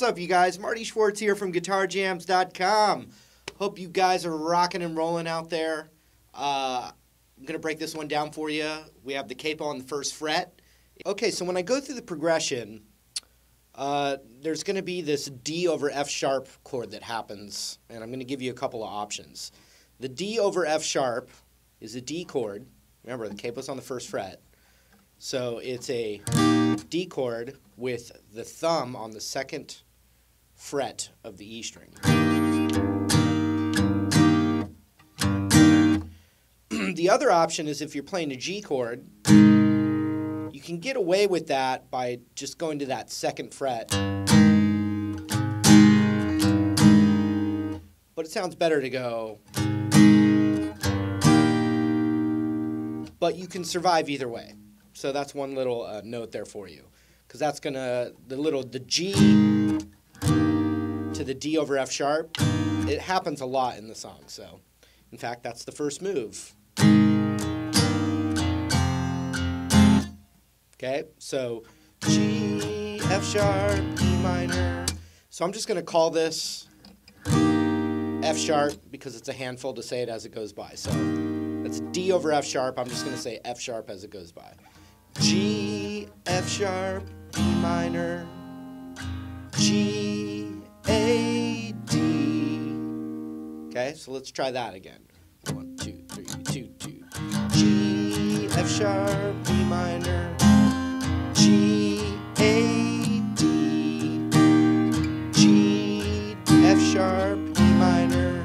What's up, you guys? Marty Schwartz here from GuitarJams.com. Hope you guys are rocking and rolling out there. I'm going to break this one down for you. We have the capo on the first fret. Okay, so when I go through the progression, there's going to be this D over F sharp chord that happens, and I'm going to give you a couple of options. The D over F sharp is a D chord. Remember, the capo's on the first fret. So it's a D chord with the thumb on the second fret of the E string. The other option is if you're playing a G chord, you can get away with that by just going to that second fret. But it sounds better to go. But you can survive either way. So that's one little note there for you. Because that's going to, the G to the D over F sharp, it happens a lot in the song. So, in fact, that's the first move. Okay, so G, F sharp, E minor. So I'm just going to call this F sharp because it's a handful to say it as it goes by. So that's D over F sharp. I'm just going to say F sharp as it goes by. G, F sharp, E minor, G, A, D. Okay, so let's try that again. 1, 2, 3, 2, 2. G, F sharp, E minor, G, A, D, G, F sharp, E minor,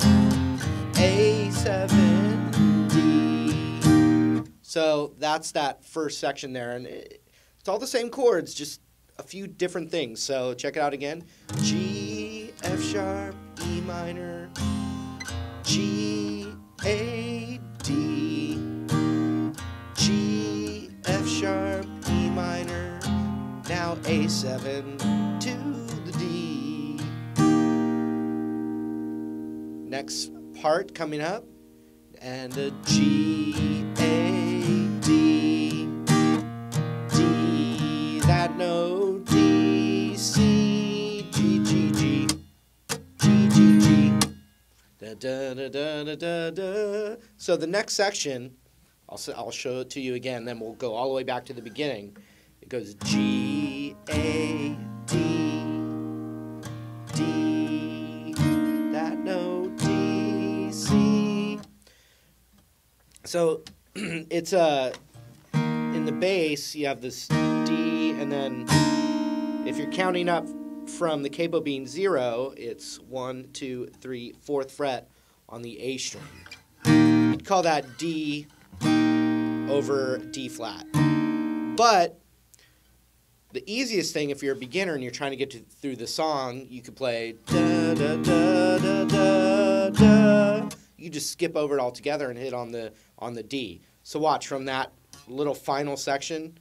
A, 7, D. So that's that first section there, and it's all the same chords, just a few different things. So check it out again. G, F sharp, E minor, G, A, D, G, F sharp, E minor, now A7 to the D. Next part coming up, and a G, A, D, D, that note, D, C, G, G, G, G, G, G, da, da, da, da, da, da, da. So the next section, I'll show it to you again, then we'll go all the way back to the beginning. It goes G, A, D, D, that note, D, C. So it's in the bass, you have this D, and then if you're counting up from the capo being 0, it's 1, 2, 3, 4th fret on the A string. You'd call that D over D flat. But the easiest thing, if you're a beginner and you're trying to get through the song, you could play da da da da da da. You just skip over it altogether and hit on the D. So watch from that little final section.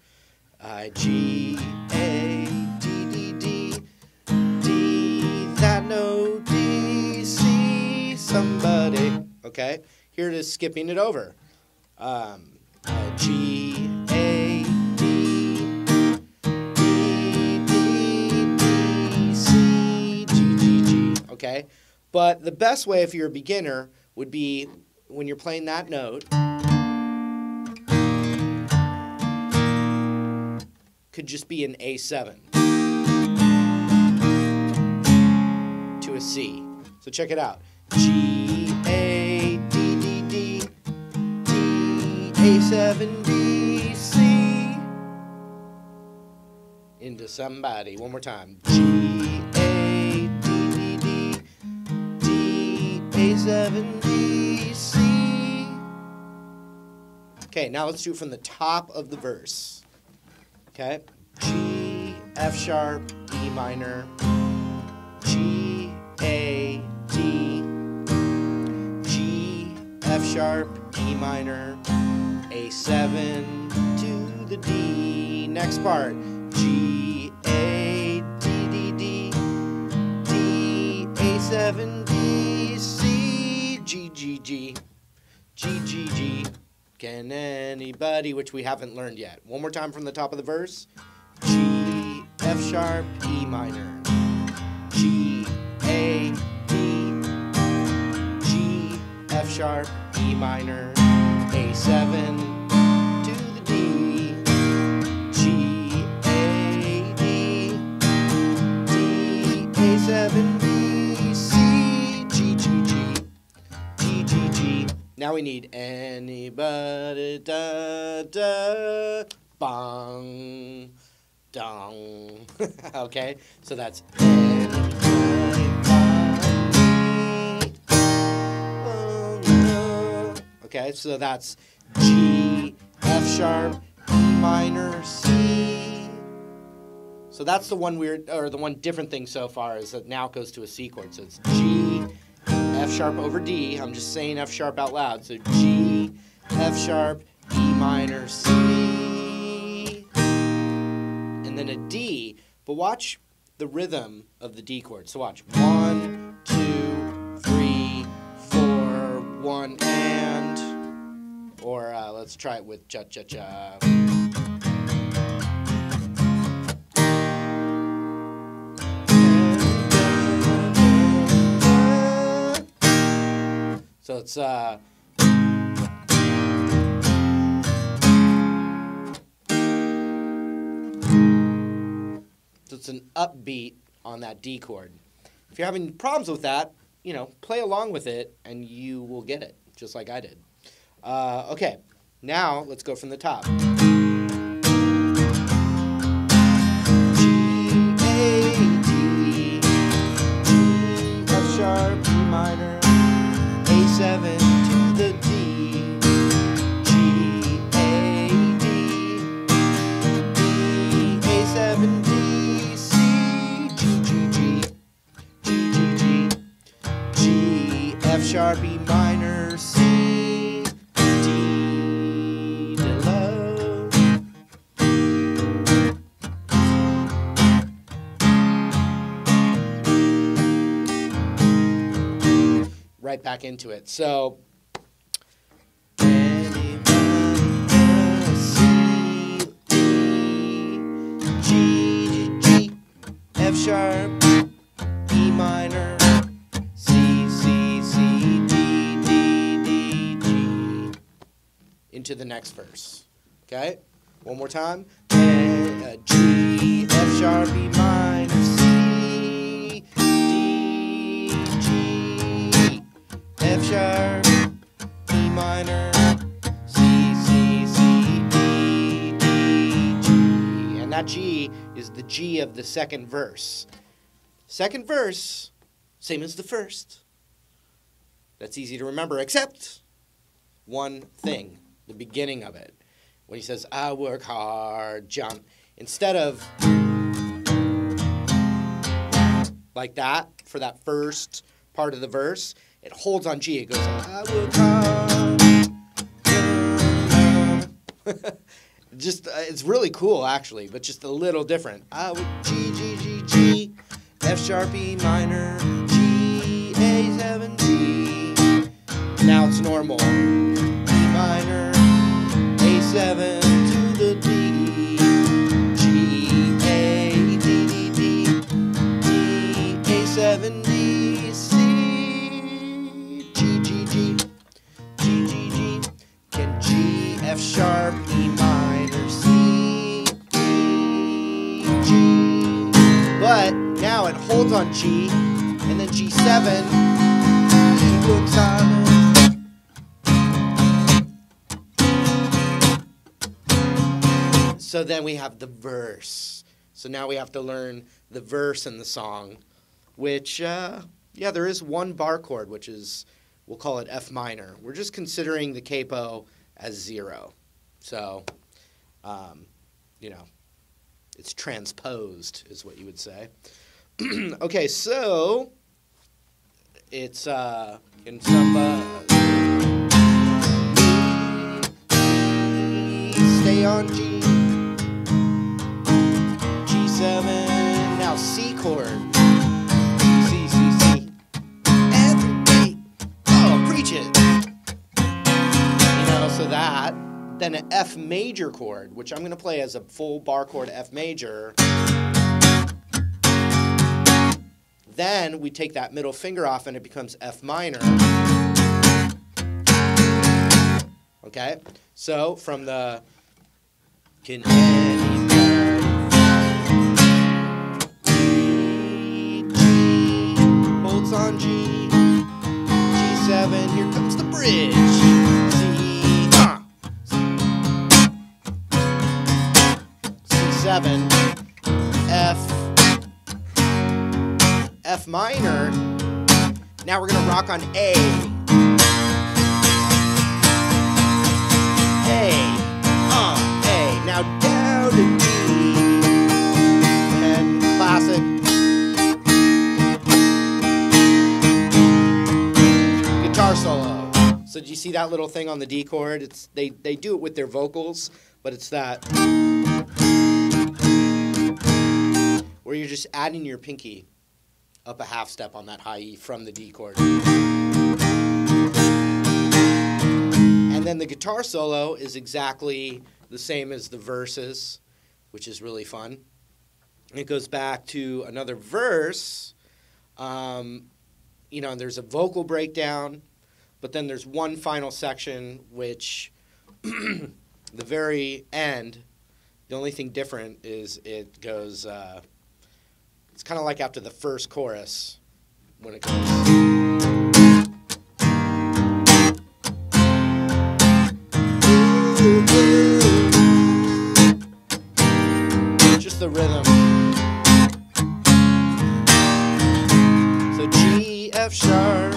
G, A, D, D, D, D, that note, D, C, somebody. Okay, here it is skipping it over. G, A, D, D, D, D, C, G, G, G. Okay, but the best way if you're a beginner would be when you're playing that note, could just be an A7 to a C. So check it out. G, A, D, D, D, D, A7, D, C. Into somebody. One more time. G, A, D, D, D, D, A7, D, C. Okay, now let's do it from the top of the verse. Okay, G, F sharp, E minor, G, A, D, G, F sharp, E minor, A7 to the D. Next part, G, A, D, D, D, D, A7, D, C, G, G, G, G, G, G. Can anybody, which we haven't learned yet. One more time from the top of the verse. G, F sharp, E minor, G, A, D, G, F sharp, E minor, A7 to the D, G, A, D, D, A7, B, C, G, G, G, G, G, G. Now we need anybody, da, da, bong, dong. Okay, so that's okay, so that's G, F sharp, E minor, C. So that's the one weird, or the one different thing so far is that now it goes to a C chord. So it's G, F sharp over D. I'm just saying F sharp out loud. So G, F sharp, E minor, C, and then a D. But watch the rhythm of the D chord. So watch 1, 2, 3, 4, 1 and, or let's try it with cha cha cha. So it's so it's an upbeat on that D chord. If you're having problems with that, you know, play along with it and you will get it, just like I did. Okay, now let's go from the top. G, A, D, G, F sharp, E minor, A7 to the D, G, A, D, D, A7, D, C, G, G, G, G, G, G, G, F sharp, E minor, C, D, de low. Right back into it. So C, D, G, G, F sharp, E minor, C, C, C, D, D, D, G. Into the next verse. Okay? One more time. G, F sharp, E minor, C, D, G, F sharp, E minor, C, C, C, D, D, G. And that G is the G of the second verse. Second verse, same as the first. That's easy to remember, except one thing, the beginning of it. When he says, I work hard, jump. Instead of like that, for that first part of the verse, it holds on G. It goes, I work hard. Just, it's really cool, actually, but just a little different. I would G, G, G, G, F sharp, E minor, G, A7, G. Now it's normal. E minor, A7 to the D, G, A, D, D, D, D, A7, D, C, G, G, G, G, G, G. Can G, F sharp, E minor, C, D, G. But now it holds on G, and then G7, E works on. So then we have the verse. So now we have to learn the verse in the song, which, yeah, there is one bar chord, which is, we'll call it F minor. We're just considering the capo as 0. So, you know, it's transposed is what you would say. Okay, so it's in some stay on G. G7, now C chord. C, C, C. Every day. Oh, preach it. You know, so that. Then an F major chord, which I'm going to play as a full bar chord F major. Then we take that middle finger off and it becomes F minor. Okay? So from the can anybody G, holds on G, G7, here comes the bridge. C7, F minor. Now we're gonna rock on A. A. Now down to D. And classic. Guitar solo. So do you see that little thing on the D chord? It's they do it with their vocals, but it's that where you're just adding your pinky up a half step on that high E from the D chord. And then the guitar solo is exactly the same as the verses, which is really fun. It goes back to another verse. You know, there's a vocal breakdown, but then there's one final section, which the very end, the only thing different is it goes, it's kind of like after the first chorus when it goes. Just the rhythm. So G, F sharp,